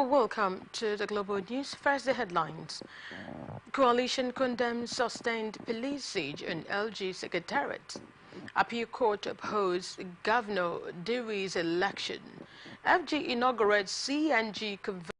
Hello, welcome to the Global News. First, the headlines. Coalition condemns sustained police siege on LG Secretariat. Appeal Court upholds Governor Dewey's election. FG inaugurates CNG conversion.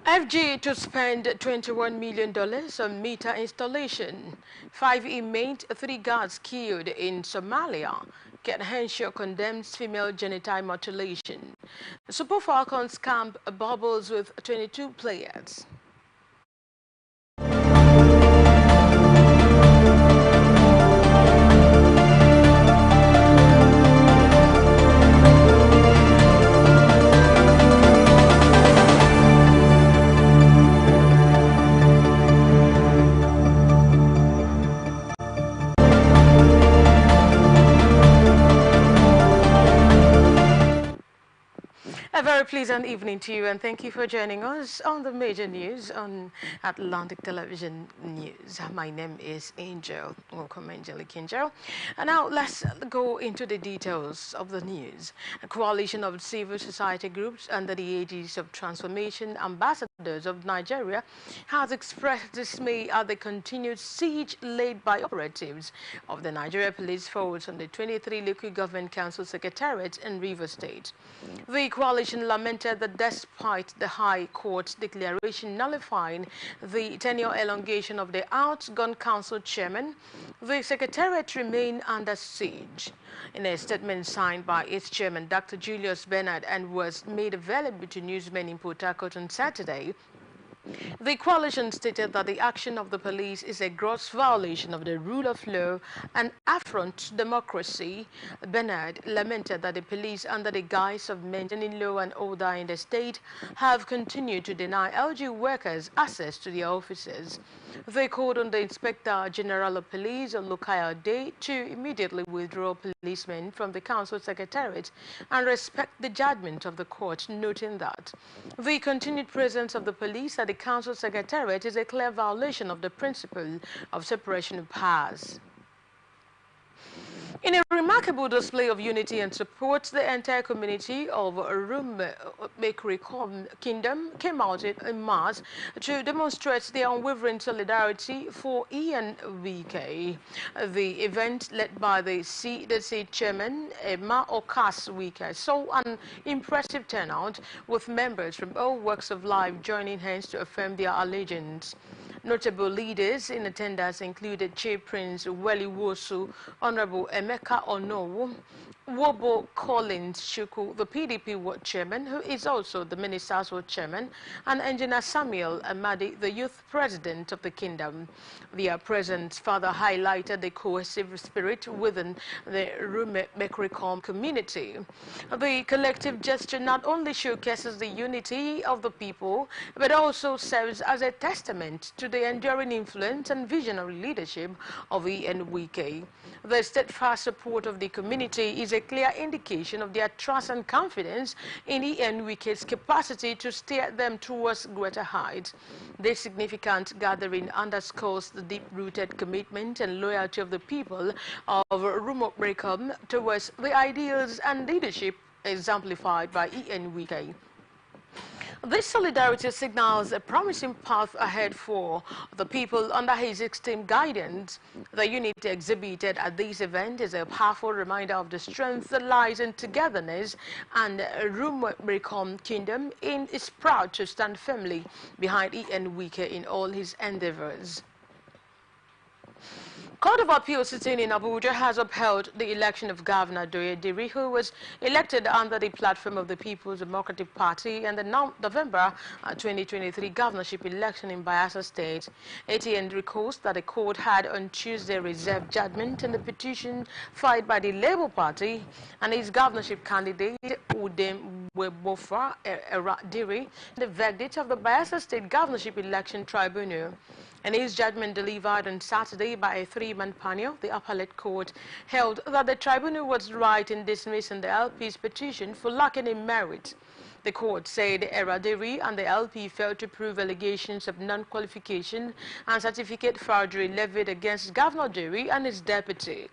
FG to spend $21 million on meter installation. 5 inmates, 3 guards killed in Somalia. Ken Henshaw condemns female genital mutilation. Super Falcons camp bubbles with 22 players. A very pleasant evening to you, and thank you for joining us on the major news on Atlantic Television News. My name is Angel. Welcome, Angelic Angel. And now let's go into the details of the news. A coalition of civil society groups under the aegis of Transformation Ambassadors of Nigeria has expressed dismay at the continued siege laid by operatives of the Nigeria Police Force on the 23 local government council secretariats in Rivers State. The coalition lamented that despite the High Court's declaration nullifying the tenure elongation of the outgone council chairman, the secretariat remained under siege. In a statement signed by its chairman, Dr. Julius Bernard, and was made available to newsmen in Port Harcourt on Saturday, the coalition stated that the action of the police is a gross violation of the rule of law and affront to democracy. Bernard lamented that the police, under the guise of maintaining law and order in the state, have continued to deny LG workers access to their offices. They called on the Inspector General of Police, Olukaya Day, to immediately withdraw policemen from the council secretariat and respect the judgment of the court, noting that the continued presence of the police at the council secretariat is a clear violation of the principle of separation of powers. In a remarkable display of unity and support, the entire community of Rumekri Kingdom came out in mass to demonstrate their unwavering solidarity for ENVK. The event, led by the CDC chairman, Emma Okas Wike, saw an impressive turnout, with members from all walks of life joining hands to affirm their allegiance. Notable leaders in attendance included Chief Prince Weli Wosu, Honorable Emeka Onowu, Wobo Collins Shuku, the PDP Ward Chairman, who is also the Minister's Ward Chairman, and Engineer Samuel Amadi, the Youth President of the Kingdom. Their presence further highlighted the cohesive spirit within the Rumekri community. The collective gesture not only showcases the unity of the people, but also serves as a testament to the enduring influence and visionary leadership of ENWK. The steadfast support of the community is a clear indication of their trust and confidence in ENWK's capacity to steer them towards greater heights. This significant gathering underscores the deep-rooted commitment and loyalty of the people of Rumokrekom towards the ideals and leadership exemplified by ENWK. This solidarity signals a promising path ahead for the people under his extreme guidance. The unity exhibited at this event is a powerful reminder of the strength that lies in togetherness, and Rumekri Kingdom is proud to stand firmly behind ENWK in all his endeavors. Court of Appeal sitting in Abuja has upheld the election of Governor Doye Diri, who was elected under the platform of the People's Democratic Party and the November 2023 governorship election in Bayelsa State. ATN recalls that the court had on Tuesday reserved judgment on the petition filed by the Labour Party and its governorship candidate Udem Webofa Diri, the verdict of the Bayelsa State Governorship Election Tribunal. In his judgment delivered on Saturday by a three-man panel, the appellate court held that the tribunal was right in dismissing the LP's petition for lacking in merit. The court said Eradiri and the LP failed to prove allegations of non-qualification and certificate forgery levied against Governor Diri and his deputy.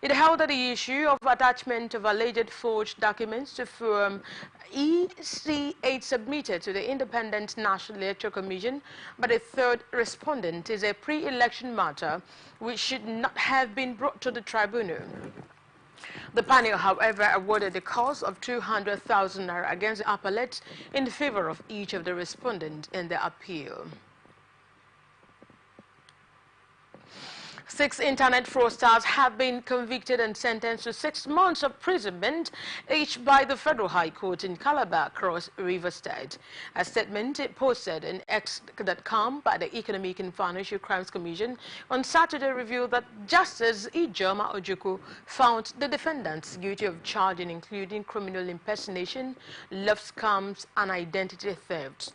It held that the issue of attachment of alleged forged documents to Form EC8 submitted to the Independent National Electoral Commission by the third respondent is a pre-election matter which should not have been brought to the tribunal. The panel, however, awarded the cost of 200,000 naira against the appellate in favor of each of the respondents in the appeal. 6 internet fraudsters have been convicted and sentenced to 6 months of imprisonment, each by the Federal High Court in Calabar, Cross River State. A statement posted in X.com by the Economic and Financial Crimes Commission on Saturday revealed that Justice Ijoma Ojukwu found the defendants guilty of charges including criminal impersonation, love scams, and identity theft.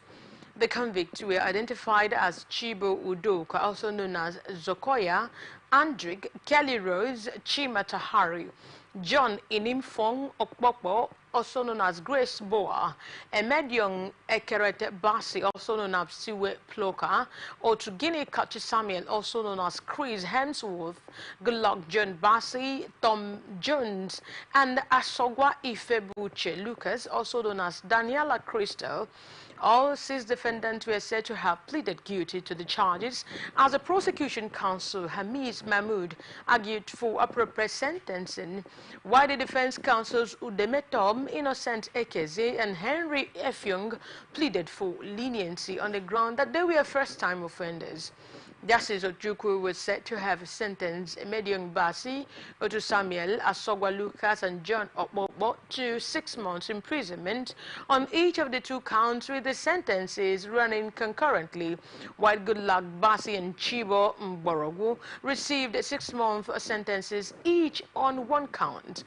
The convicts were identified as Chibo Udoka, also known as Zokoya, Andrik, Kelly Rose, Chima Tahari, John Inimfong Okpokpo, also known as Grace Boa, Emediong Ekerete Basi, also known as Siwe Ploka, Otugini Kachi Samuel, also known as Chris Hemsworth, Goodluck John Basi, Tom Jones, and Asogwa Ifebuche Lucas, also known as Daniela Crystal. All 6 defendants were said to have pleaded guilty to the charges, as the prosecution counsel Hamiz Mahmood argued for appropriate sentencing, while the defense counsels Udemetom, Innocent Ekeze, and Henry Efyong pleaded for leniency on the ground that they were first-time offenders. Justice Ojukwu was said to have sentenced Emediong Basi, Otu Samuel, Asogwa Lucas, and John Okpokpo to 6 months imprisonment on each of the 2 counts, with the sentences running concurrently, while Goodluck Basi and Chibo Mborogu received 6-month sentences each on 1 count.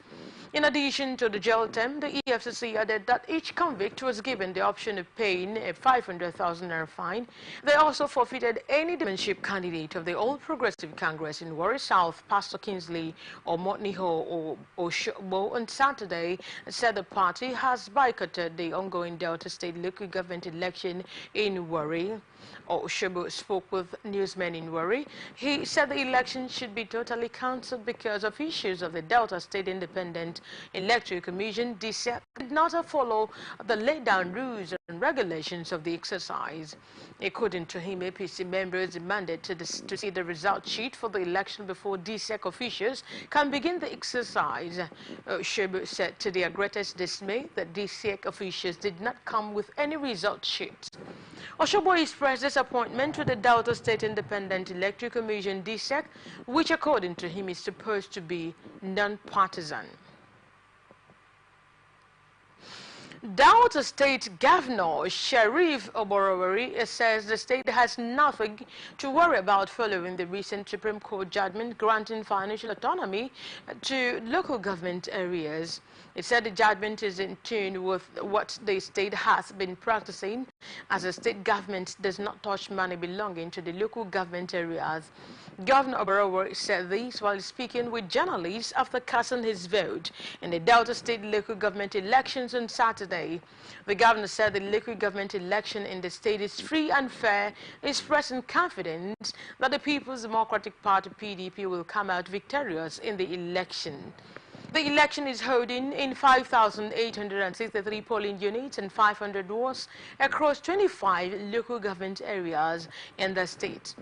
In addition to the jail term, the EFCC added that each convict was given the option of paying a 500,000 naira fine. They also forfeited any chairmanship candidate of the All Progressive Congress in Warri South, Pastor Kingsley or Motniho or Oshobo, on Saturday, said the party has boycotted the ongoing Delta State local government election in Warri. Oshobo spoke with newsmen in Warri. He said the election should be totally cancelled because of issues of the Delta State Independent Electoral Commission did not follow the laid down rules and regulations of the exercise. According to him, APC members demanded to see the result sheet for the election before DSEC officials can begin the exercise. Oshobo said to their greatest dismay that DSEC officials did not come with any result sheets. Oshobo expressed disappointment with the Delta State Independent Electoral Commission DSEC, which according to him is supposed to be non-partisan. Delta State Governor Sheriff Oborowori says the state has nothing to worry about following the recent Supreme Court judgment granting financial autonomy to local government areas. It said the judgment is in tune with what the state has been practicing, as the state government does not touch money belonging to the local government areas. Governor Oborowori said this while speaking with journalists after casting his vote in the Delta State local government elections on Saturday. The governor said the local government election in the state is free and fair, expressing confidence that the People's Democratic Party (PDP) will come out victorious in the election. The election is holding in 5,863 polling units and 500 wards across 25 local government areas in the state.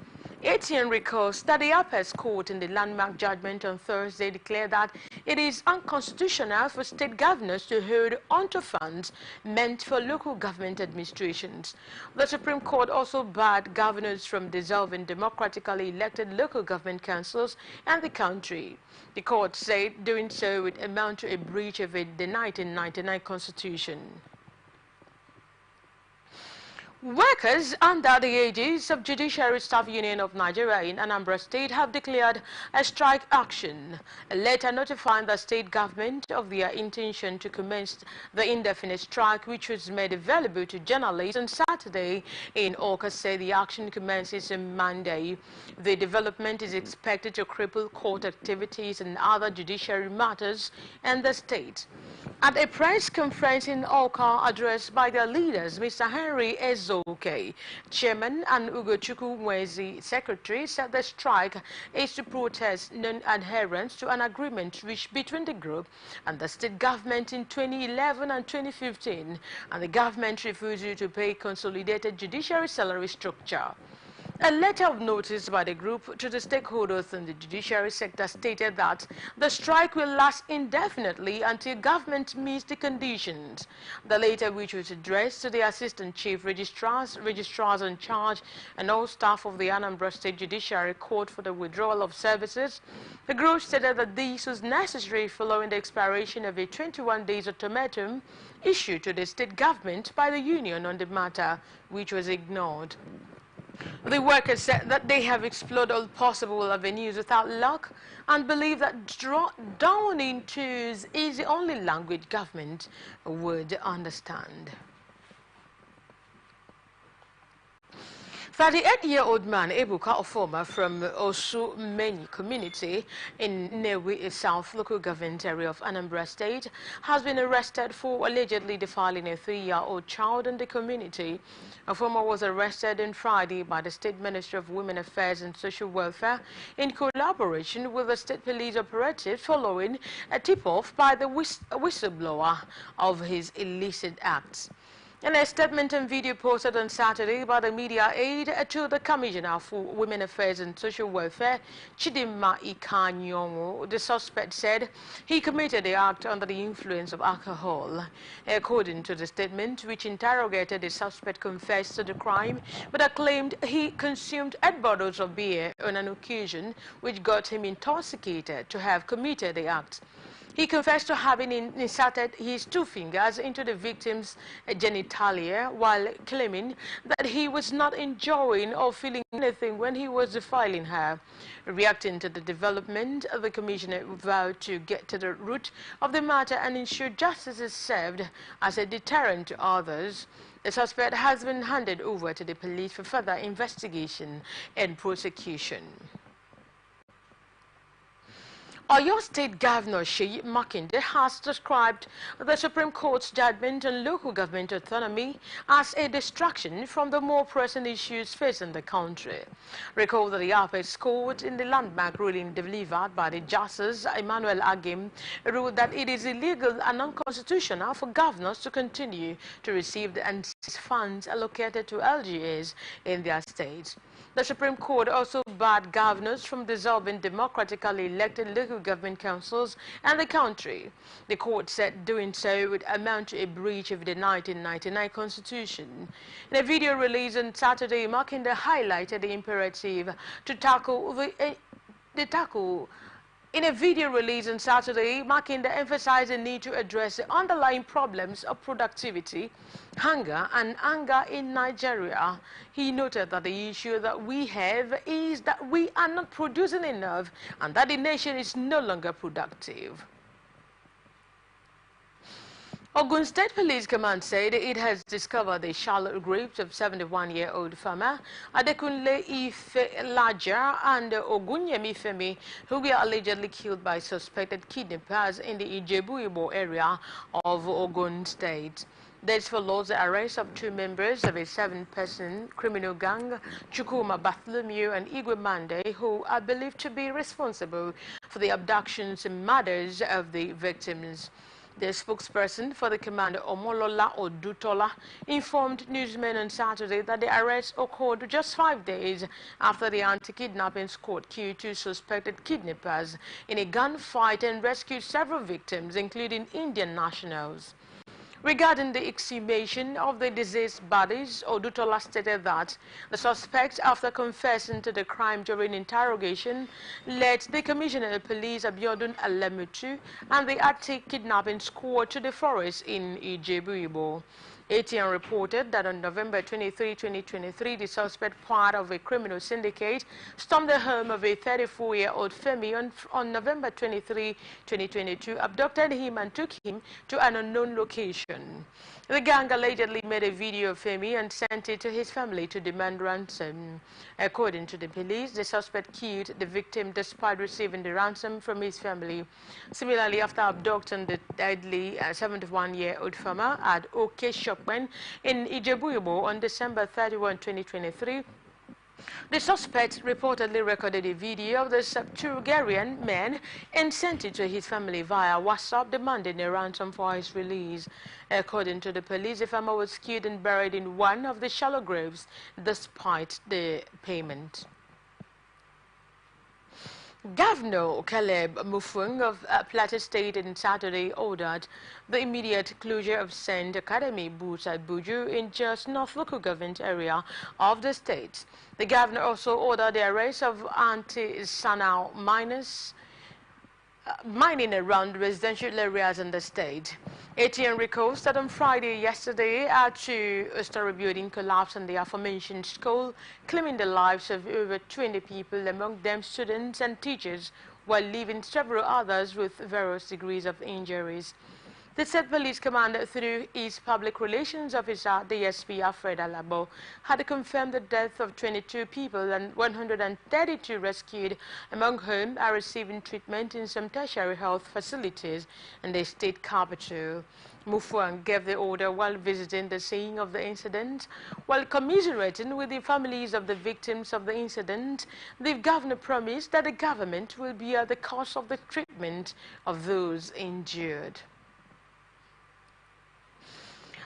ATN recalls that the Apex Court in the landmark judgment on Thursday declared that it is unconstitutional for state governors to hold onto funds meant for local government administrations. The Supreme Court also barred governors from dissolving democratically elected local government councils in the country. The court said doing so would amount to a breach of the 1999 Constitution. Workers under the aegis of Judiciary Staff Union of Nigeria in Anambra State have declared a strike action, a letter notifying the state government of their intention to commence the indefinite strike, which was made available to journalists on Saturday. In Awka said the action commences on Monday. The development is expected to cripple court activities and other judiciary matters in the state. At a press conference in Awka addressed by their leaders, Mr. Henry Ezoke, chairman, and Ugochukwu Mwezi, secretary, said the strike is to protest non-adherence to an agreement reached between the group and the state government in 2011 and 2015, and the government refusal to pay consolidated judiciary salary structure. A letter of notice by the group to the stakeholders in the judiciary sector stated that the strike will last indefinitely until government meets the conditions. The letter, which was addressed to the assistant chief registrars, registrars in charge, and all staff of the Anambra State Judiciary Court for the withdrawal of services, the group stated that this was necessary following the expiration of a 21 days ultimatum issued to the state government by the union on the matter, which was ignored. The workers said that they have explored all possible avenues without luck and believe that downing tools is the only language government would understand. 38-year-old man Ebuka Ofoma from Osumeni community in Newi South local government area of Anambra State has been arrested for allegedly defiling a 3-year-old child in the community. Ofoma was arrested on Friday by the State Ministry of Women Affairs and Social Welfare in collaboration with the state police operatives following a tip-off by the whistleblower of his illicit acts. In a statement and video posted on Saturday by the media aide to the Commissioner for Women Affairs and Social Welfare, Chidima Ikanyongo, the suspect said he committed the act under the influence of alcohol. According to the statement, which interrogated the suspect, confessed to the crime, but claimed he consumed 8 bottles of beer on an occasion which got him intoxicated to have committed the act. He confessed to having inserted his two fingers into the victim's genitalia while claiming that he was not enjoying or feeling anything when he was defiling her. Reacting to the development, the commissioner vowed to get to the root of the matter and ensure justice is served as a deterrent to others. The suspect has been handed over to the police for further investigation and prosecution. Oyo State Governor Seyi Makinde has described the Supreme Court's judgment on local government autonomy as a distraction from the more pressing issues facing the country. Recall that the apex court in the landmark ruling delivered by the Justice Emmanuel Agim ruled that it is illegal and unconstitutional for governors to continue to receive the unseized funds allocated to LGAs in their states. The Supreme Court also barred governors from dissolving democratically elected local government councils and the country. The court said doing so would amount to a breach of the 1999 Constitution. In a video released on Saturday, Makinde highlighted the imperative to tackle In a video released on Saturday, Makinde emphasized the need to address the underlying problems of productivity, hunger and anger in Nigeria. He noted that the issue that we have is that we are not producing enough and that the nation is no longer productive. Ogun State Police Command said it has discovered the shallow graves of 71-year-old farmer Adekunle Ife Laja and Ogunyemi Femi, who were allegedly killed by suspected kidnappers in the Ijebu-Ibo area of Ogun State. This follows the arrest of two members of a 7-person criminal gang, Chukuma Bartholomew and Igwe Mande, who are believed to be responsible for the abductions and murders of the victims. The spokesperson for the commander, Omolola Odutola, informed newsmen on Saturday that the arrest occurred just 5 days after the anti-kidnapping squad killed two suspected kidnappers in a gunfight and rescued several victims, including Indian nationals. Regarding the exhumation of the deceased bodies, Odutola stated that the suspects, after confessing to the crime during interrogation, led the Commissioner of Police Abiodun Alemutu and the anti-kidnapping squad to the forest in Ijebu-Ibo. ATN reported that on November 23, 2023, the suspect, part of a criminal syndicate, stormed the home of a 34-year-old Femi on November 23, 2022, abducted him and took him to an unknown location. The gang allegedly made a video of Femi and sent it to his family to demand ransom. According to the police, the suspect killed the victim despite receiving the ransom from his family. Similarly, after abducting the deadly 71-year-old farmer at Oke Shopman in Ijebu-Ibo on December 31, 2023, the suspect reportedly recorded a video of the Septuagarian man and sent it to his family via WhatsApp, demanding a ransom for his release. According to the police, the farmer was killed and buried in one of the shallow graves despite the payment. Governor Caleb Mufwang of Plateau State on Saturday ordered the immediate closure of St. Academy Boots at Buju in just North local government area of the state. The governor also ordered the arrest of anti-Sanao miners mining around residential areas in the state. ATN recalls that on Friday yesterday, a two-story building collapsed in the aforementioned school, claiming the lives of over 20 people, among them students and teachers, while leaving several others with various degrees of injuries. The state police commander, through his public relations officer, DSP Alfred Alabo, had confirmed the death of 22 people and 132 rescued, among whom are receiving treatment in some tertiary health facilities in the state capital. Mufwang gave the order while visiting the scene of the incident. While commiserating with the families of the victims of the incident, the governor promised that the government will bear the cost of the treatment of those injured.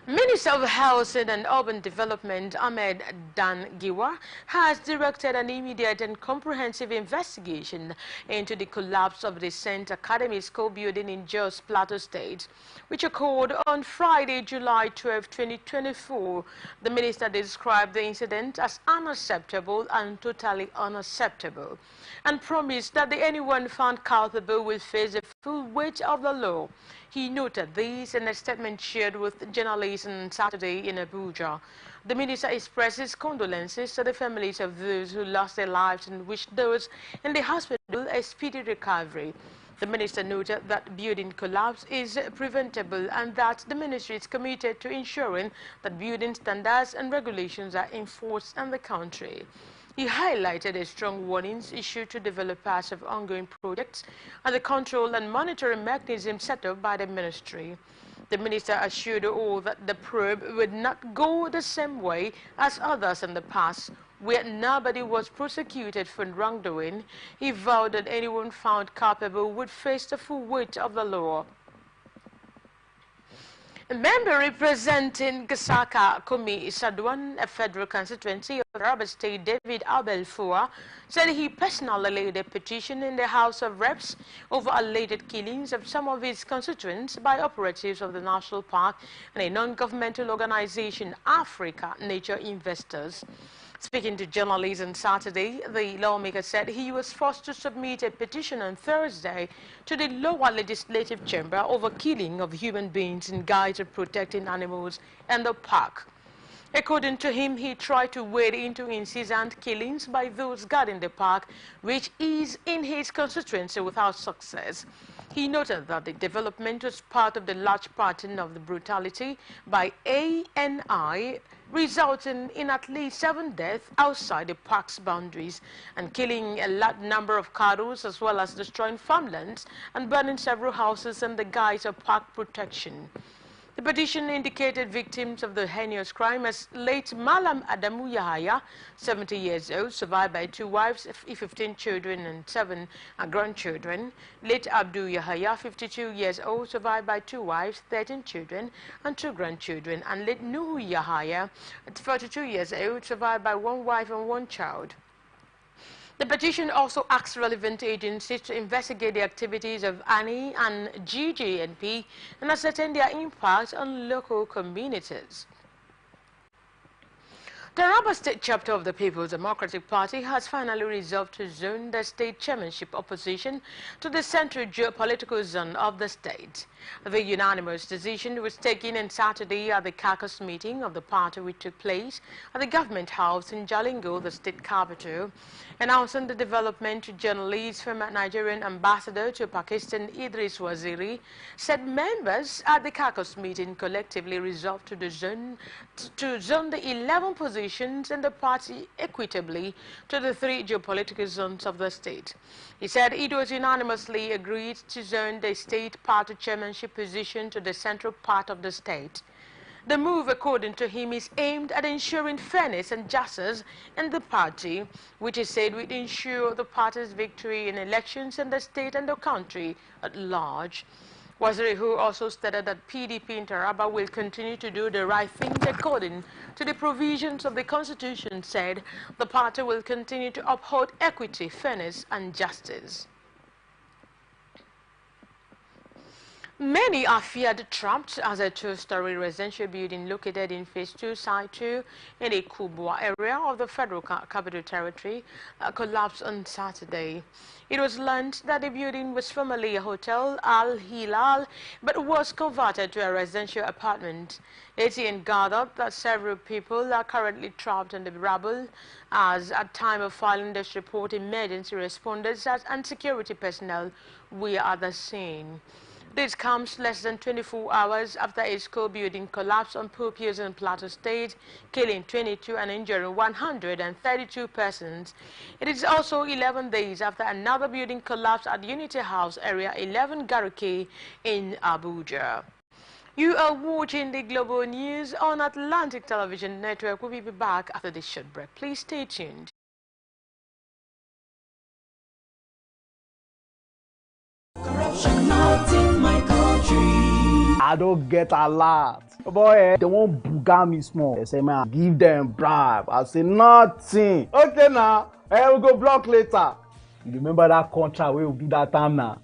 Minister of Housing and Urban Development Ahmed Dan Giwa has directed an immediate and comprehensive investigation into the collapse of the St. Academy School building in Jos Plateau State, which occurred on Friday, July 12, 2024. The minister described the incident as unacceptable and totally unacceptable, and promised that anyone found culpable will face the full weight of the law. He noted this in a statement shared with journalists on Saturday in Abuja. The minister expresses condolences to the families of those who lost their lives and wished those in the hospital a speedy recovery. The minister noted that building collapse is preventable and that the ministry is committed to ensuring that building standards and regulations are enforced in the country. He highlighted the strong warnings issued to developers of ongoing projects and the control and monitoring mechanism set up by the ministry. The minister assured all that the probe would not go the same way as others in the past, where nobody was prosecuted for wrongdoing. He vowed that anyone found culpable would face the full weight of the law. A member representing Gasaka Kumi Sadwan, a federal constituency of Taraba State, David Abelfua, said he personally laid a petition in the House of Reps over alleged killings of some of his constituents by operatives of the National Park and a non-governmental organization, Africa Nature Investors. Speaking to journalists on Saturday, the lawmaker said he was forced to submit a petition on Thursday to the lower legislative chamber over killing of human beings in guise of protecting animals in the park. According to him, he tried to wade into incessant killings by those guarding the park, which is in his constituency, without success. He noted that the development was part of the large pattern of the brutality by ANI, resulting in at least 7 deaths outside the park's boundaries and killing a large number of cattle, as well as destroying farmlands and burning several houses in the guise of park protection. The petition indicated victims of the heinous crime as late Malam Adamu Yahaya, 70 years old, survived by 2 wives, 15 children and 7 grandchildren. Late Abdul Yahaya, 52 years old, survived by 2 wives, 13 children and 2 grandchildren. And late Nuhu Yahaya, 42 years old, survived by 1 wife and 1 child. The petition also asks relevant agencies to investigate the activities of ANI and GJNP and ascertain their impact on local communities. The Taraba State chapter of the People's Democratic Party has finally resolved to zone the state chairmanship opposition to the central geopolitical zone of the state. The unanimous decision was taken on Saturday at the caucus meeting of the party, which took place at the government house in Jalingo, the state capital. Announcing the development to journalists, from Nigerian ambassador to Pakistan Idris Waziri said members at the caucus meeting collectively resolved to zone the 11 positions in the party equitably to the 3 geopolitical zones of the state. He said it was unanimously agreed to zone the state party chairmanship position to the central part of the state. The move, according to him, is aimed at ensuring fairness and justice in the party, which he said would ensure the party's victory in elections in the state and the country at large. Waziri, who also stated that PDP in Taraba will continue to do the right things according to the provisions of the Constitution, said the party will continue to uphold equity, fairness and justice. Many are feared trapped as a 2-story residential building located in Phase 2, Site 2 in the Kubwa area of the Federal Capital Territory collapsed on Saturday. It was learned that the building was formerly a hotel, Al Hilal, but was converted to a residential apartment. ATN gathered that several people are currently trapped in the rubble, as at time of filing this report, emergency responders and security personnel were at the scene. This comes less than 24 hours after a school building collapsed on purpose in Plateau State, killing 22 and injuring 132 persons. It is also 11 days after another building collapsed at Unity House, Area 11, Garuke in Abuja. You are watching the Global News on Atlantic Television Network. We'll be back after this short break. Please stay tuned. Corruption not in my country. I don't get a lot. Boy, they won't booga me small. They say, man, give them bribe. I say, nothing. Okay, now. We'll go block later. You remember that contract we will do that time now?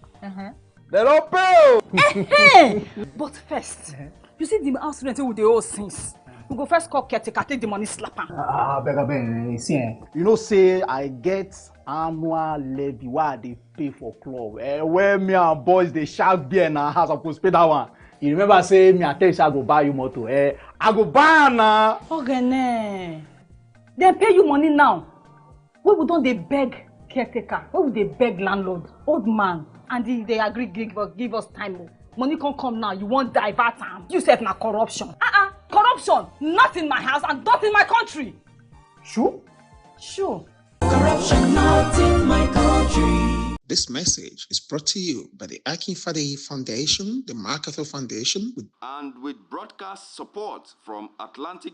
They don't pay. But first, you see the house rent with the old since. We go first call caretaker, take the money, slap am. Beg, see, you know, say I get annual levy why they pay for club. Where me and boys they shark beer in our house, I go pay that one. You remember say me and tell you I go buy you motor. I go buy now. Okay, they pay you money now. We don't they beg caretaker? We would they beg landlord, old man, and they agree give us time. Money can't come now. You won't divert time. You said na corruption. Corruption, not in my house and not in my country. Sure? Sure. Corruption not in my country. This message is brought to you by the Akinfade Foundation, the MacArthur Foundation, with broadcast support from Atlantic.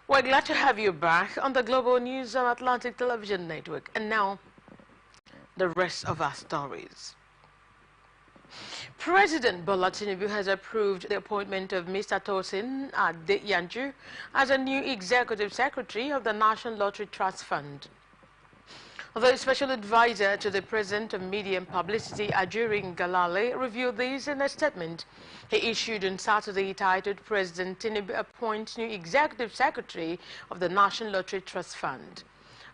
We're glad to have you back on the Global News on Atlantic Television Network. And now, the rest of our stories. President Bola Tinubu has approved the appointment of Mr. Tosin Adeyanju as a new executive secretary of the National Lottery Trust Fund. The special advisor to the President of Media and Publicity, Ajuri Ngalale, revealed this in a statement he issued on Saturday titled President Tinubu appoints new executive secretary of the National Lottery Trust Fund.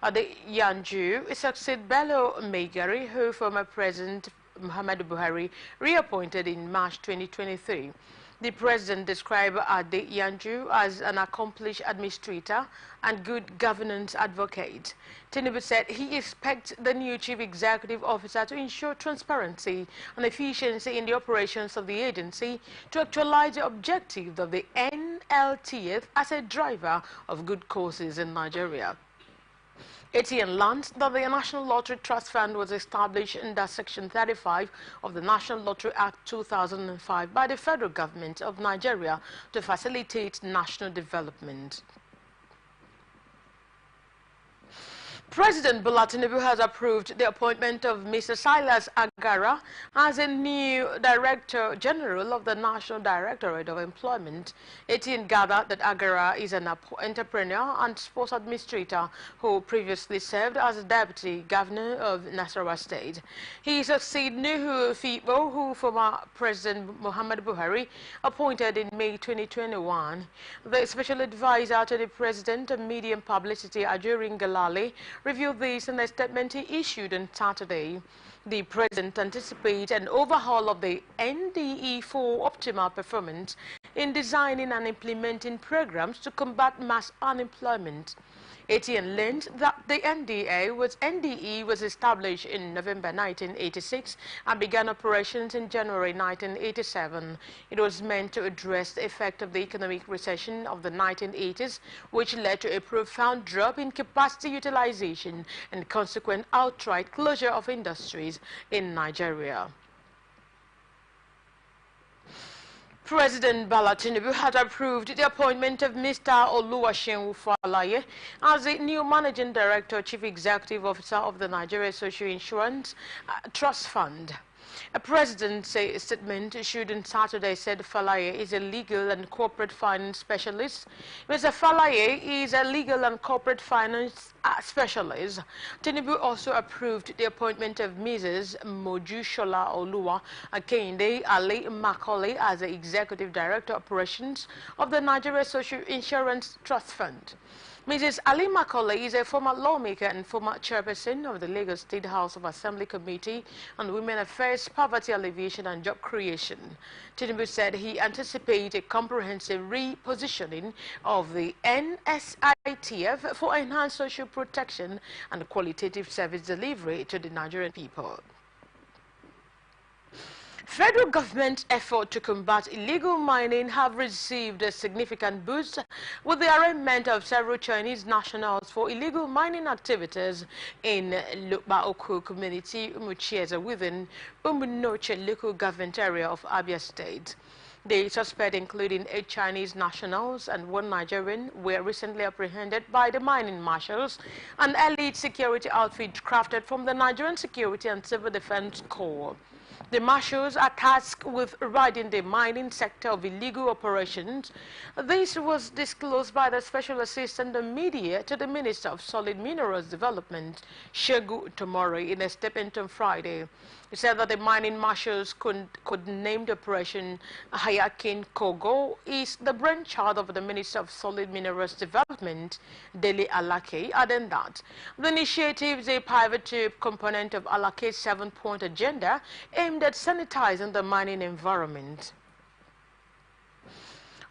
Adeyanju succeeds Bello Megari, who former President Muhammadu Buhari reappointed in March 2023. The president described Adeyanju as an accomplished administrator and good governance advocate. Tinubu said he expects the new chief executive officer to ensure transparency and efficiency in the operations of the agency to actualize the objectives of the NLTF as a driver of good causes in Nigeria. ATN learned that the National Lottery Trust Fund was established under Section 35 of the National Lottery Act 2005 by the federal government of Nigeria to facilitate national development. President Bola Tinubu has approved the appointment of Mr. Silas Agara as a new Director General of the National Directorate of Employment. ATN gathered that Agara is an entrepreneur and sports administrator who previously served as Deputy Governor of Nasarawa State. He succeeds Nuhu Fibo, who former President Muhammad Buhari appointed in May 2021. The special advisor to the President of Media and Publicity, Ajuri Ngalale, revealed this in a statement he issued on Saturday. The president anticipates an overhaul of the NDE for optimal performance in designing and implementing programs to combat mass unemployment. ATN learned that the NDE was established in November 1986 and began operations in January 1987. It was meant to address the effect of the economic recession of the 1980s, which led to a profound drop in capacity utilization and consequent outright closure of industries in Nigeria. President Bola Tinubu had approved the appointment of Mr. Oluwaseun Falaye as the new Managing Director, Chief Executive Officer of the Nigeria Social Insurance Trust Fund. A president's statement issued on Saturday said Falaye is a legal and corporate finance specialist. Mr. Falaye is a legal and corporate finance specialist. Tinubu also approved the appointment of Mrs. Mojushola Oluwa Akinde Ali Macaulay as the Executive Director Operations of the Nigeria Social Insurance Trust Fund. Mrs. Ali Macaulay is a former lawmaker and former chairperson of the Lagos State House of Assembly Committee on Women Affairs, Poverty Alleviation and Job Creation. Tinubu said he anticipates a comprehensive repositioning of the NSITF for enhanced social protection and qualitative service delivery to the Nigerian people. Federal government's effort to combat illegal mining have received a significant boost with the arraignment of several Chinese nationals for illegal mining activities in Lukba-Oko community, Umuchieza, within Umunoche local government area of Abia State. The suspects, including 8 Chinese nationals and 1 Nigerian, were recently apprehended by the mining marshals, an elite security outfit crafted from the Nigerian Security and Civil Defense Corps. The marshals are tasked with ridding the mining sector of illegal operations. This was disclosed by the Special Assistant Media to the Minister of Solid Minerals Development, Shegu Tomori, in a statement on Friday. He said that the mining marshals could name the operation Hayakin Kogo is the brainchild of the Minister of Solid Minerals Development, Dele Alake, adding that the initiative is a pivotal component of Alake's 7-point agenda aimed at sanitizing the mining environment.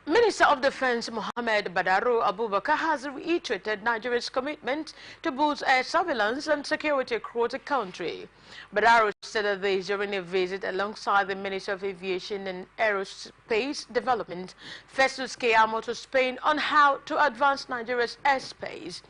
Minister of Defense Mohammed Badaru Abubakar has reiterated Nigeria's commitment to boost air surveillance and security across the country. Badaru said this during a visit alongside the Minister of Aviation and Aerospace Development, Festus Keyamo, to Spain on how to advance Nigeria's airspace.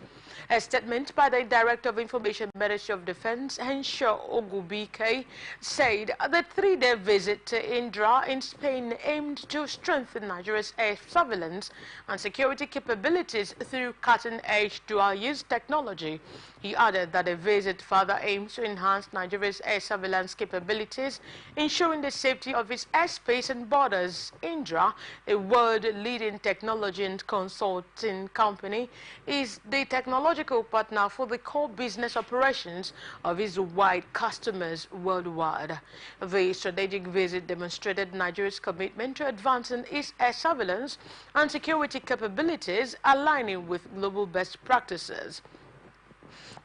A statement by the Director of Information Ministry of Defense, Henshaw Ogubike, said the 3-day visit to Indra in Spain aimed to strengthen Nigeria's air surveillance and security capabilities through cutting-edge dual-use technology. He added that the visit further aims to enhance Nigeria's air surveillance capabilities, ensuring the safety of its airspace and borders. Indra, a world-leading technology and consulting company, is the technological partner for the core business operations of its wide customers worldwide. The strategic visit demonstrated Nigeria's commitment to advancing its air surveillance and security capabilities, aligning with global best practices.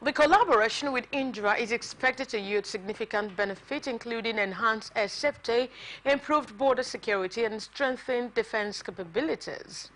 The collaboration with Indra is expected to yield significant benefits, including enhanced air safety, improved border security, and strengthened defense capabilities.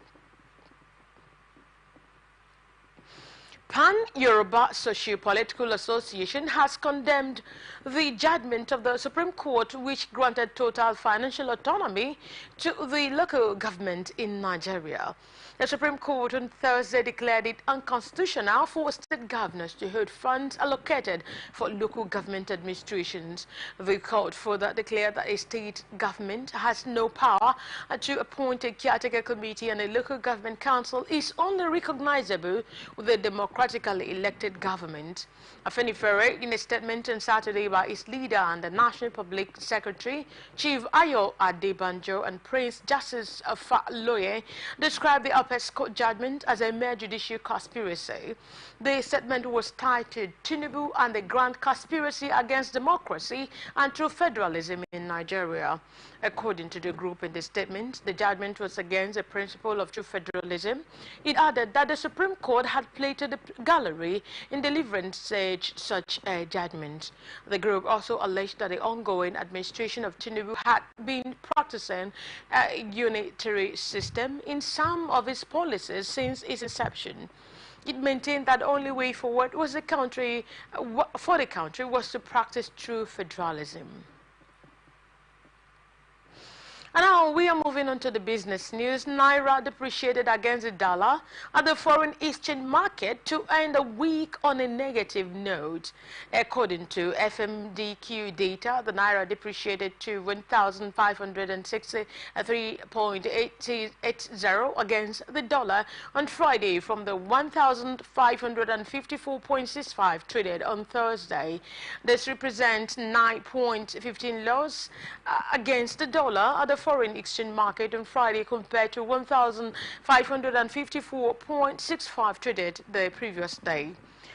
Pan-Yoruba Socio-Political Association has condemned the judgment of the Supreme Court which granted total financial autonomy to the local government in Nigeria. The Supreme Court on Thursday declared it unconstitutional for state governors to hold funds allocated for local government administrations. The court further declared that a state government has no power to appoint a caretaker committee, and a local government council is only recognizable with a democratically elected government. Afenifere, in a statement on Saturday by its leader and the National Public Secretary, Chief Ayo Adebanjo, and Prince Justice Faloye, described the Apex Court judgment as a mere judicial conspiracy. The statement was titled Tinubu and the Grand Conspiracy Against Democracy and True Federalism in Nigeria. According to the group in the statement, the judgment was against the principle of true federalism. It added that the Supreme Court had played to the gallery in delivering such a judgment. The group also alleged that the ongoing administration of Tinubu had been practicing a unitary system in some of its policies since its inception. It maintained that the only way forward was for the country was to practice true federalism. And now we are moving on to the business news. Naira depreciated against the dollar at the foreign exchange market to end the week on a negative note. According to FMDQ data, the Naira depreciated to 1,563.80 against the dollar on Friday from the 1,554.65 traded on Thursday. This represents 9.15 loss against the dollar at the foreign exchange market on Friday compared to 1,554.65 traded the previous day.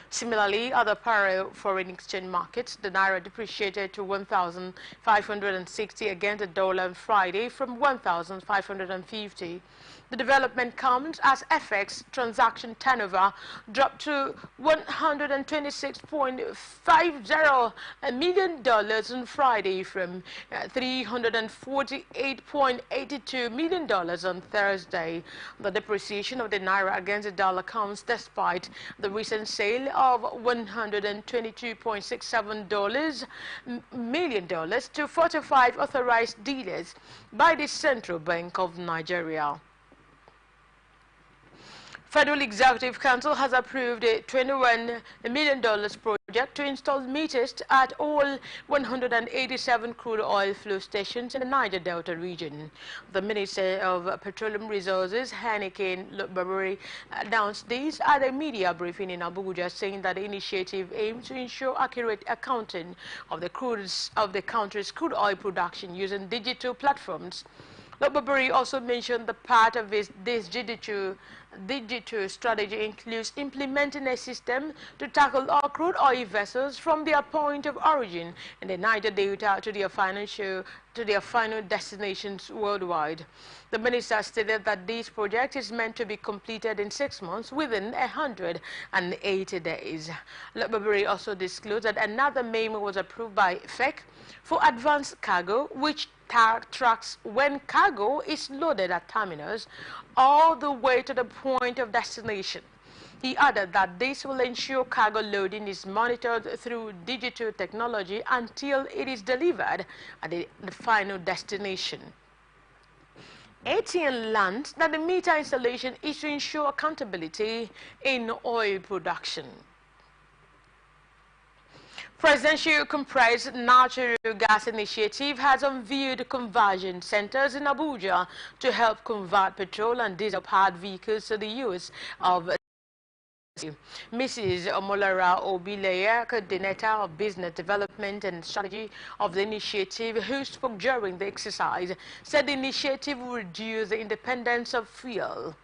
Similarly, other parallel foreign exchange markets, the Naira depreciated to 1,560 against the dollar on Friday from 1,550. The development comes as FX transaction turnover dropped to $126.50 million on Friday from $348 $8.82 million on Thursday. The depreciation of the naira against the dollar comes despite the recent sale of $122.67 million to 45 authorized dealers by the Central Bank of Nigeria. Federal Executive Council has approved a $21 million project to install meters at all 187 crude oil flow stations in the Niger Delta region. The Minister of Petroleum Resources, Hanneke Lubabari, announced this at a media briefing in Abuja, saying that the initiative aims to ensure accurate accounting of the country's crude oil production using digital platforms. Lubabari also mentioned the part of this digital strategy includes implementing a system to tackle all crude oil vessels from their point of origin in the Niger Delta to their final destinations worldwide. The minister stated that this project is meant to be completed in 6 months within 180 days. Lubabari also disclosed that another memo was approved by FEC for advanced cargo, which tracks when cargo is loaded at terminals all the way to the point of destination. He added that this will ensure cargo loading is monitored through digital technology until it is delivered at the final destination. ATN learned that the meter installation is to ensure accountability in oil production. Presidential Comprised Natural Gas Initiative has unveiled conversion centers in Abuja to help convert petrol and diesel-powered vehicles to the use of Mrs. Omolara Obileye, coordinator of business development and strategy of the initiative, who spoke during the exercise, said the initiative will reduce the independence of fuel.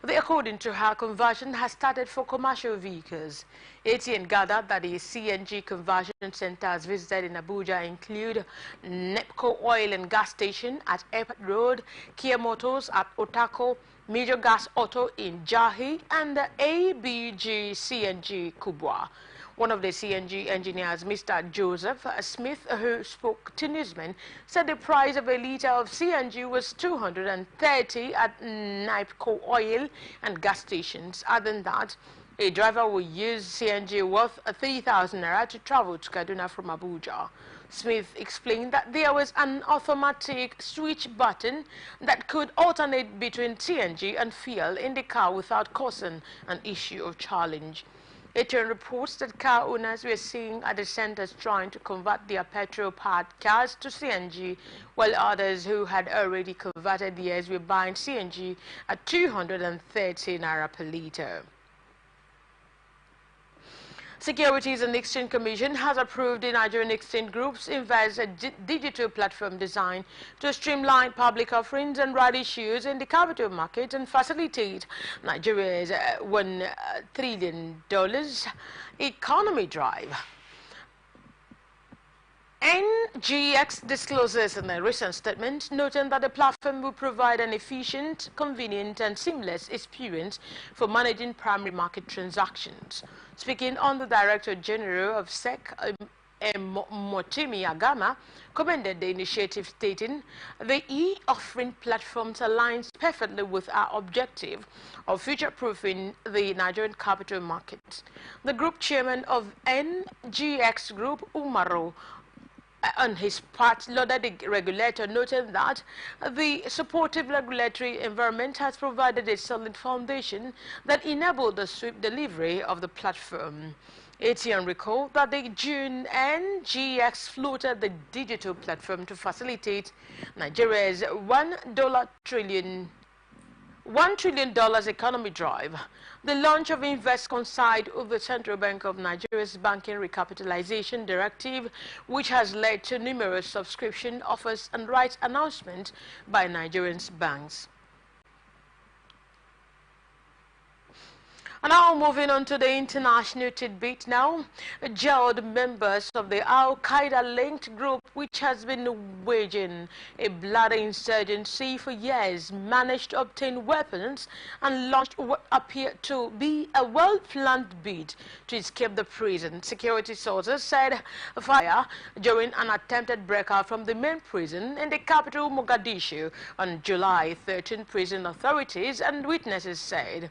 According to her, conversion has started for commercial vehicles. ATN gathered that the CNG conversion centers visited in Abuja include NEPCO Oil and Gas Station at Airport Road, Kia Motors at Otako, Major Gas Auto in Jahi, and the ABG CNG Kubwa. One of the CNG engineers, Mr. Joseph Smith, who spoke to newsmen, said the price of a litre of CNG was 230 at NIPCO oil and gas stations. Other than that, a driver will use CNG worth 3,000 naira to travel to Kaduna from Abuja. Smith explained that there was an automatic switch button that could alternate between CNG and fuel in the car without causing an issue of challenge. ATN reports that car owners were seen at the centers trying to convert their petrol-powered cars to CNG, while others who had already converted theirs were buying CNG at 230 naira per litre. Securities and Exchange Commission has approved the Nigerian Exchange Group's invest a digital platform designed to streamline public offerings and right issues in the capital market and facilitate Nigeria's $1 trillion economy drive. NGX discloses in a recent statement, noting that the platform will provide an efficient, convenient, and seamless experience for managing primary market transactions. Speaking on the Director General of SEC, Motimi Agama, commended the initiative, stating, the e-offering platforms aligns perfectly with our objective of future-proofing the Nigerian capital markets. The group chairman of NGX Group, Umaru, on his part, lauded the regulator, noting that the supportive regulatory environment has provided a solid foundation that enabled the swift delivery of the platform. ATN recalled that the June NGX floated the digital platform to facilitate Nigeria's $1 trillion economy drive. The launch of Invest coincide with the Central Bank of Nigeria's banking recapitalization directive, which has led to numerous subscription offers and rights announcements by Nigerian banks. And now moving on to the international tidbit now. Jailed members of the Al-Qaeda-linked group, which has been waging a bloody insurgency for years, managed to obtain weapons and launched what appeared to be a well-planned bid to escape the prison. Security sources said fire during an attempted breakout from the main prison in the capital Mogadishu on July 13, prison authorities and witnesses said.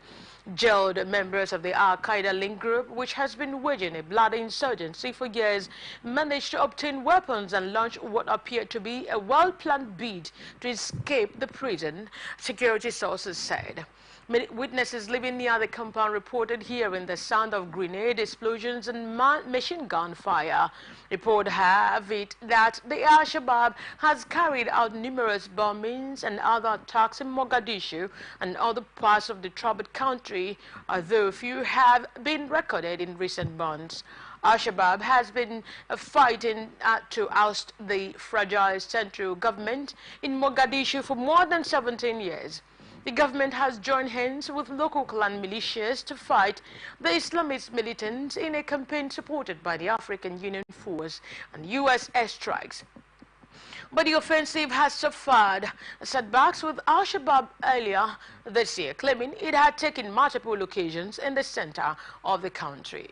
Jailed members of the Al-Qaeda-linked group, which has been waging a bloody insurgency for years, managed to obtain weapons and launch what appeared to be a well-planned bid to escape the prison, security sources said. Witnesses living near the compound reported hearing the sound of grenade explosions and machine gun fire. Reports have it that the Al-Shabaab has carried out numerous bombings and other attacks in Mogadishu and other parts of the troubled country, although few have been recorded in recent months. Al-Shabaab has been fighting to oust the fragile central government in Mogadishu for more than 17 years. The government has joined hands with local clan militias to fight the Islamist militants in a campaign supported by the African Union Force and U.S. airstrikes. But the offensive has suffered setbacks, with Al-Shabaab earlier this year claiming it had taken multiple locations in the center of the country.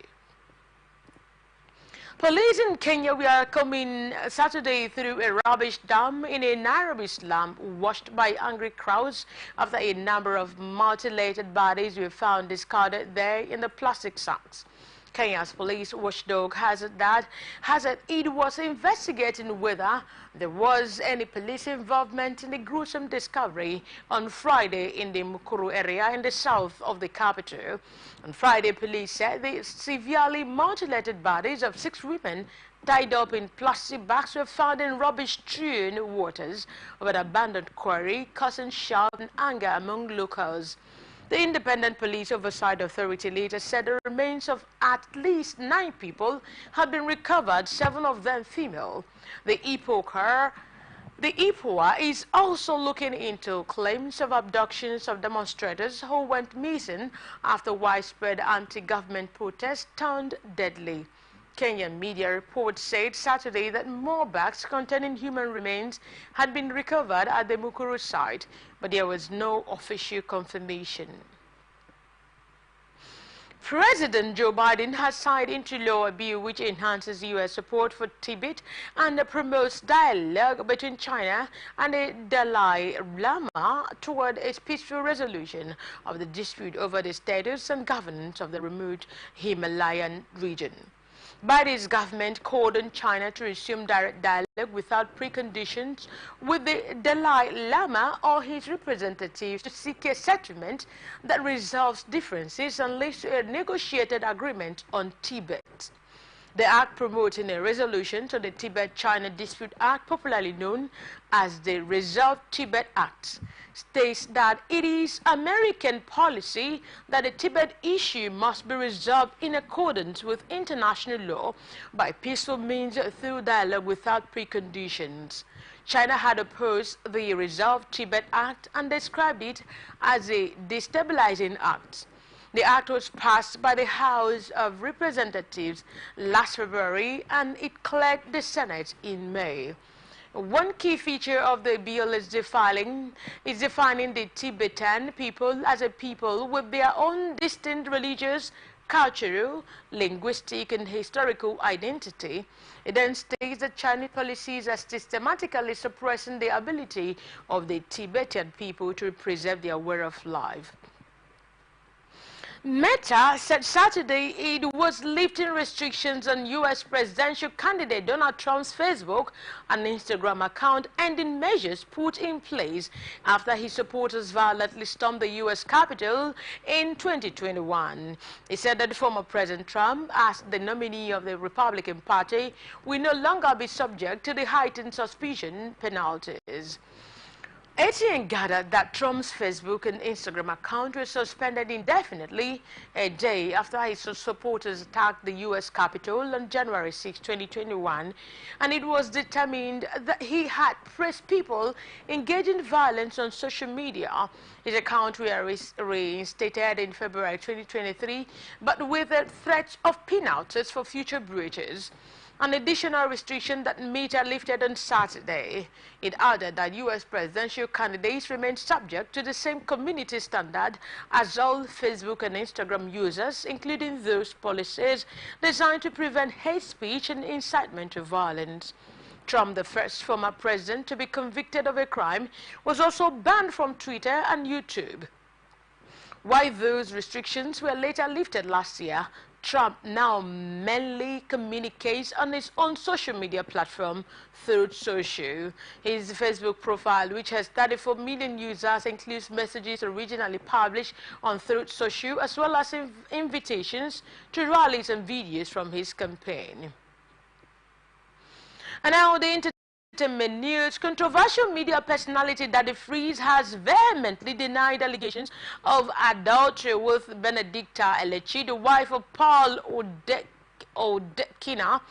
Police in Kenya were coming Saturday through a rubbish dump in a Nairobi slum washed by angry crowds after a number of mutilated bodies were found discarded there in the plastic sacks. Kenya's police watchdog has said it was investigating whether there was any police involvement in the gruesome discovery on Friday in the Mukuru area in the south of the capital. On Friday, police said the severely mutilated bodies of 6 women tied up in plastic bags were found in rubbish-strewn waters of an abandoned quarry, causing shock and anger among locals. The Independent Police Oversight Authority later said the remains of at least 9 people had been recovered, 7 of them female. The IPOA is also looking into claims of abductions of demonstrators who went missing after widespread anti-government protests turned deadly. Kenyan media reports said Saturday that more bags containing human remains had been recovered at the Mukuru site, but there was no official confirmation. President Joe Biden has signed into law a bill which enhances U.S. support for Tibet and promotes dialogue between China and the Dalai Lama toward a peaceful resolution of the dispute over the status and governance of the remote Himalayan region. Biden's government called on China to resume direct dialogue without preconditions with the Dalai Lama or his representatives to seek a settlement that resolves differences and leads to a negotiated agreement on Tibet. The act promoting a resolution to the Tibet-China Dispute Act, popularly known as the Resolve Tibet Act, states that it is American policy that the Tibet issue must be resolved in accordance with international law by peaceful means through dialogue without preconditions. China had opposed the Resolve Tibet Act and described it as a destabilizing act. The act was passed by the House of Representatives last February and it cleared the Senate in May. One key feature of the bill is defining the Tibetan people as a people with their own distinct religious, cultural, linguistic, and historical identity. It then states that Chinese policies are systematically suppressing the ability of the Tibetan people to preserve their way of life. Meta said Saturday it was lifting restrictions on U.S. presidential candidate Donald Trump's Facebook and Instagram account, ending measures put in place after his supporters violently stormed the U.S. Capitol in 2021. He said that former President Trump, as the nominee of the Republican Party, will no longer be subject to the heightened suspicion penalties. ATN gathered that Trump's Facebook and Instagram account were suspended indefinitely a day after his supporters attacked the U.S. Capitol on January 6, 2021, and it was determined that he had pressed people engaging in violence on social media. His account was reinstated in February 2023, but with a threat of penalties for future breaches. An additional restriction that Meta lifted on Saturday. It added that U.S. presidential candidates remain subject to the same community standard as all Facebook and Instagram users, including those policies designed to prevent hate speech and incitement to violence. Trump, the first former president to be convicted of a crime, was also banned from Twitter and YouTube. While those restrictions were later lifted last year, Trump now mainly communicates on his own social media platform, Truth Social. His Facebook profile, which has 34 million users, includes messages originally published on Truth Social, as well as invitations to rallies and videos from his campaign. And now the entertainment news. Controversial media personality Daddy Freeze has vehemently denied allegations of adultery with Benedicta Elechi, the wife of Paul Odekina,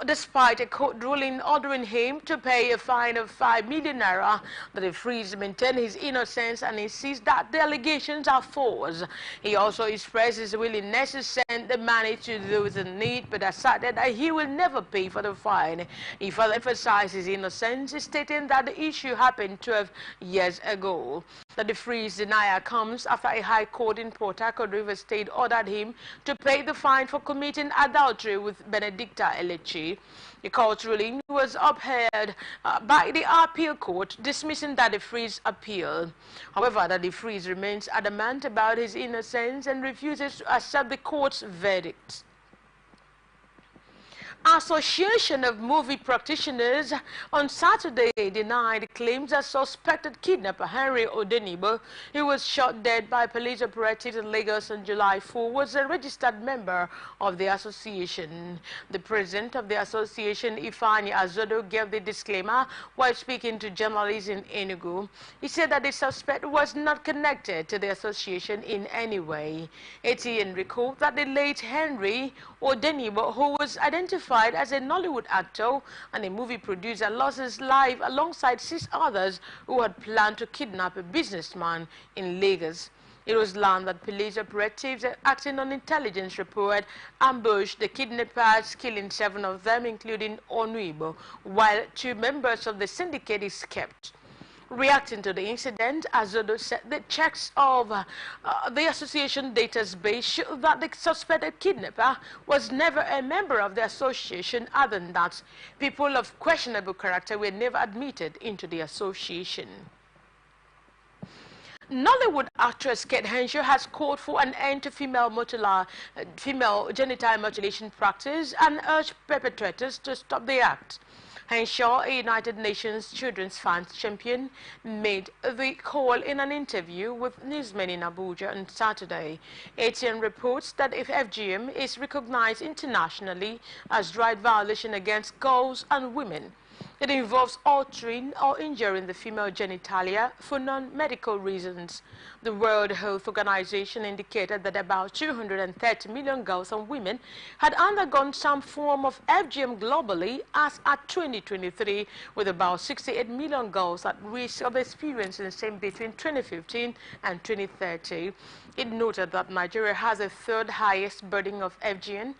despite a court ruling ordering him to pay a fine of 5 million naira. Daddy Freeze maintained his innocence and insists that the allegations are false. He also expressed his willingness to send the money to those in need, but asserted that he will never pay for the fine. He further emphasized his innocence, stating that the issue happened 12 years ago. Daddy Freeze's denial comes after a high court in Port Harcourt, Rivers State, ordered him to pay the fine for committing adultery with Benedicta Elechi. The court ruling was upheld by the appeal court, dismissing Daddy Freeze's appeal. However, Daddy Freeze remains adamant about his innocence and refuses to accept the court's verdict. Association of Movie Practitioners on Saturday denied claims that suspected kidnapper Henry Odenibo, who was shot dead by police operatives in Lagos on July 4, was a registered member of the association. The president of the association, Ifeanyi Azodo, gave the disclaimer while speaking to journalists in Enugu. He said that the suspect was not connected to the association in any way. ATN recalled that the late Henry Odenibo, who was identified as a Nollywood actor and a movie producer, lost his life alongside 6 others who had planned to kidnap a businessman in Lagos. It was learned that police operatives acting on intelligence report ambushed the kidnappers, killing 7 of them, including Onuibo, while 2 members of the syndicate escaped. Reacting to the incident, Azodo said the checks of the association database show that the suspected kidnapper was never a member of the association. Other than that, people of questionable character were never admitted into the association. Nollywood actress Kate Henshaw has called for an end to female genital mutilation practice and urged perpetrators to stop the act. Henshaw, a United Nations Children's Fund champion, made the call in an interview with newsmen in Abuja on Saturday. ATN reports that if FGM is recognized internationally as right violation against girls and women, it involves altering or injuring the female genitalia for non-medical reasons. The World Health Organization indicated that about 230 million girls and women had undergone some form of FGM globally as at 2023, with about 68 million girls at risk of experiencing the same between 2015 and 2030. It noted that Nigeria has the 3rd highest burden of FGM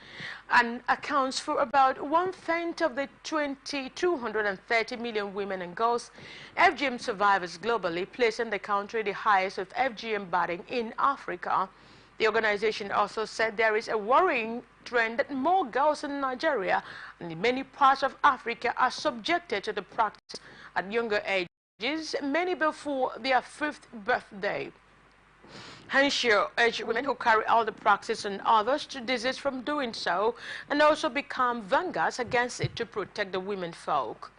and accounts for about 1/10 of the 230 million women and girls FGM survivors globally, placing the country the highest of FGM burden in Africa. The organization also said there is a worrying trend that more girls in Nigeria and in many parts of Africa are subjected to the practice at younger ages, many before their 5th birthday. Henshaw urged women who carry out the practice and others to desist from doing so and also become vanguards against it to protect the women folk.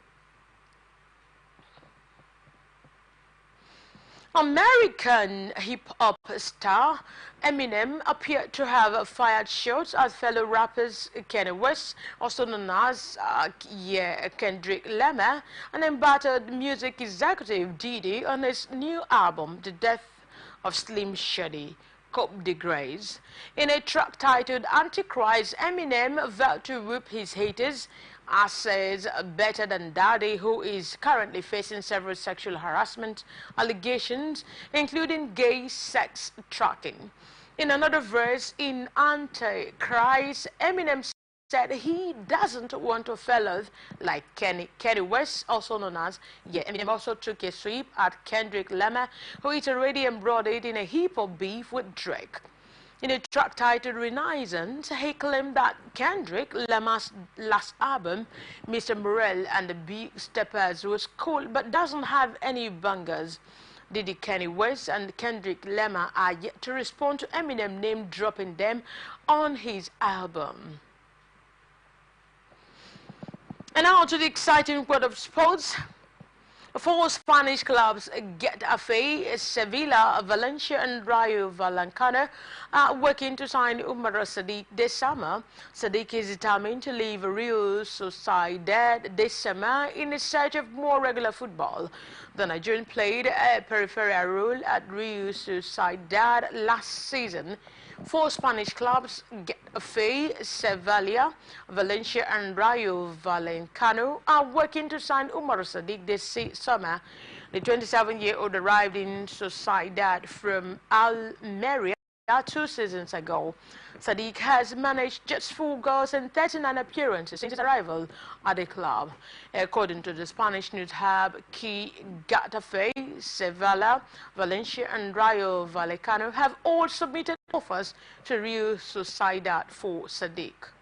American hip-hop star Eminem appeared to have fired shots at fellow rappers Kanye West, also known as Kendrick Lamar, and embattled music executive Diddy on his new album, The Death of Slim Shady. Coupe de Grace. In a track titled Antichrist, Eminem vowed to whoop his haters, as says Better Than Daddy, who is currently facing several sexual harassment allegations, including gay sex trafficking. In another verse, in Antichrist, Eminem said he doesn't want to fellows like Kanye West, also known as Eminem also took a sweep at Kendrick Lamar, who is already embroiled in a heap of beef with Drake. In a track titled Renaissance, he claimed that Kendrick Lamar's last album, Mr. Morale and the Big Steppers, was cool but doesn't have any bangers. Diddy, Kanye West and Kendrick Lamar are yet to respond to Eminem name-dropping them on his album. And now to the exciting world of sports. 4 Spanish clubs, Getafe, Sevilla, Valencia and Rayo Vallecano, are working to sign Umar Sadiq this summer. Sadiq is determined to leave Real Sociedad this summer in search of more regular football. The Nigerian played a peripheral role at Real Sociedad last season. 4 Spanish clubs, Getafe, Sevilla, Valencia and Rayo Vallecano, are working to sign Umar Sadiq this summer. The 27-year-old arrived in Sociedad from Almeria 2 seasons ago. Sadiq has managed just 4 goals and 39 appearances since his arrival at the club. According to the Spanish news hub, Getafe, Sevilla, Valencia and Rayo Vallecano have all submitted offers to Real Sociedad for Sadiq.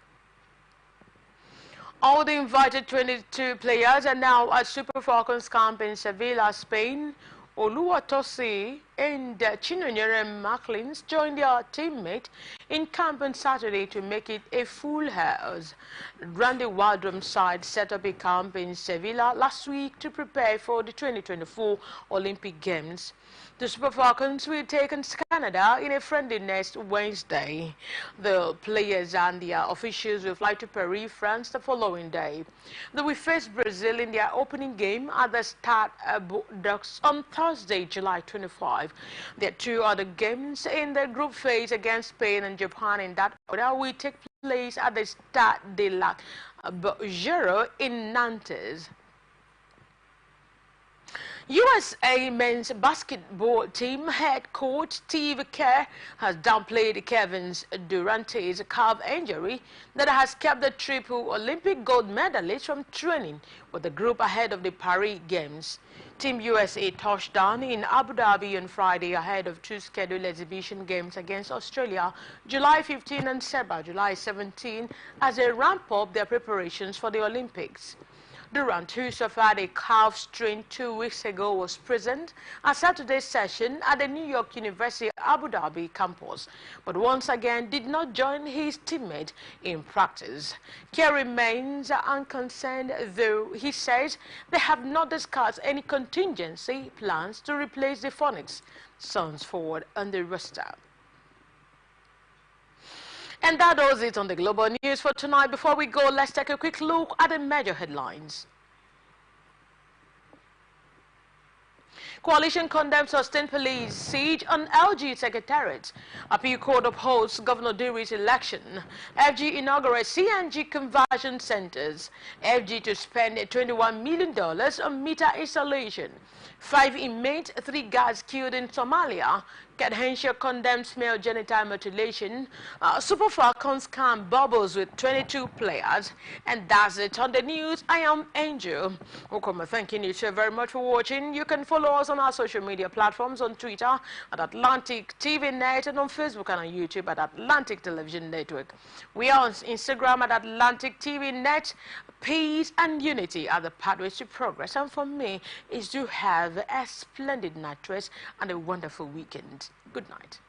All the invited 22 players are now at Super Falcons camp in Sevilla, Spain. Oluwatosi and Chinonyere Macklins joined their teammate in camp on Saturday to make it a full house. Randy Waldrum's side set up a camp in Sevilla last week to prepare for the 2024 Olympic Games. The Super Falcons will take on Canada in a friendly next Wednesday. The players and their officials will fly to Paris, France the following day. They will face Brazil in their opening game at the Stade Bordeaux on Thursday, July 25. There are 2 other games in the group phase against Spain and Japan in that order will take place at the Stade de la Bourgeois in Nantes. USA men's basketball team head coach Steve Kerr has downplayed Kevin Durant's calf injury that has kept the triple Olympic gold medalist from training with the group ahead of the Paris Games. Team USA touched down in Abu Dhabi on Friday ahead of 2 scheduled exhibition games against Australia, July 15 and Serbia, July 17, as they ramp up their preparations for the Olympics. Durant, who suffered a calf strain 2 weeks ago, was present at Saturday's session at the New York University Abu Dhabi campus, but once again did not join his teammate in practice. Kerr remains unconcerned, though he says they have not discussed any contingency plans to replace the Phoenix Suns forward on the roster. And that does it on the global news for tonight. Before we go, let's take a quick look at the major headlines. Coalition condemns sustained police siege on LG Secretariat. Appeal Court upholds Governor Diri's election. FG inaugurates CNG conversion centers. FG to spend $21 million on meter installation. 5 inmates, 3 guards killed in Somalia. Henshaw condemns male genital mutilation. Super Falcons camp bubbles with 22 players. And that's it on the news. I am Angel. Welcome. Thanking you so very much for watching. You can follow us on our social media platforms on Twitter at Atlantic TV Net and on Facebook and on YouTube at Atlantic Television Network. We are on Instagram at Atlantic TV Net. Peace and unity are the pathways to progress. And for me is to have a splendid night rest and a wonderful weekend. Good night.